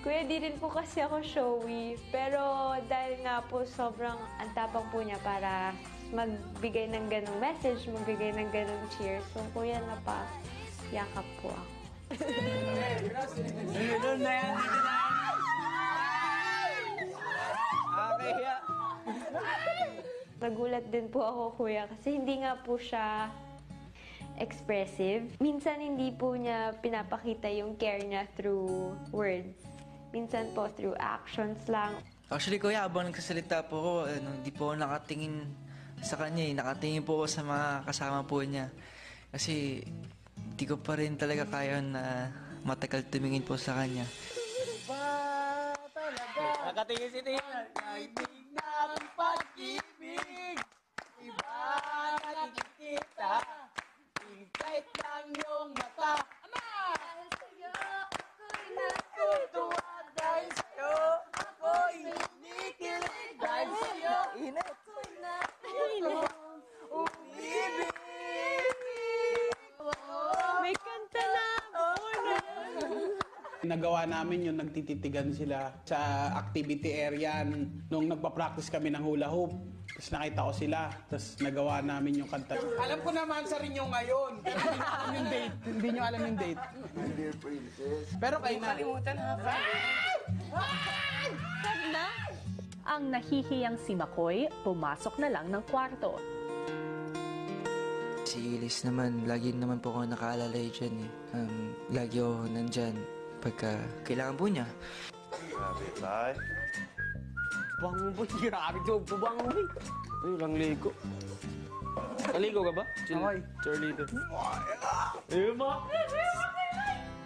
Kuya, di rin po kasi ako showy. Pero dahil nga po sobrang antapang po niya para magbigay ng ganong message, magbigay ng ganong cheer. So, kuya, napayakap po ako. Doon na yan, dito na yan. Okay, yeah. Nagulat din po ako, kuya, kasi hindi nga po siya expressive. Minsan hindi po niya pinapakita yung care niya through words. Minsan po through actions lang. Actually, kuya, habang nagsasalita po ako, hindi po ako nakatingin sa kanya eh. Nakatingin po ako sa mga kasama po niya. Kasi hindi ko pa rin talaga kaya na matagal tumingin po sa kanya. Nakatingin si Tina. Kaibigan ng pag-ibig, iba nakikita, tingkait lang yung mata. Ama! Dahil sa'yo, ako'y natutuwa. Dahil sa'yo, ako'y kinikilig. Dahil sa'yo, ako'y natutuwa. Umibig. May kanta na po na. Nagawa namin yung nagtititigan sila sa activity area nung nagpa-practice kami ng hula hoop. Tapos nakita ko sila, tapos nagawa namin yung kanta. Alam ko naman sa rin yung ngayon, pero hindi nyo alam yung date. Hindi nyo alam yung date. Pero kayo na. Ang nahihiyang si Makoy, pumasok na lang ng kwarto. Si Ilis naman, lagi naman po ako nakaalalay dyan eh. Lagi ako nandyan pagka kailangan po niya. Grabe, tay. Bango boy, grabe to. Bango boy. Ay, lang ligo. Naligo ka ba? Okay. Charlito. Ayun mo.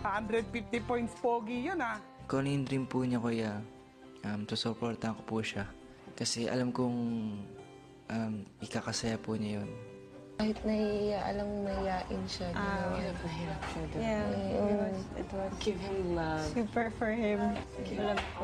150 points pogi yun ah. Kung ano yung dream po niya, kuya, susuportahan ko po siya. Kasi alam kong ikakasaya po niya yun. Kahit nahihiya, alam mo mahihiyain siya. Yeah, it was Give him love. super for him. Alam ko.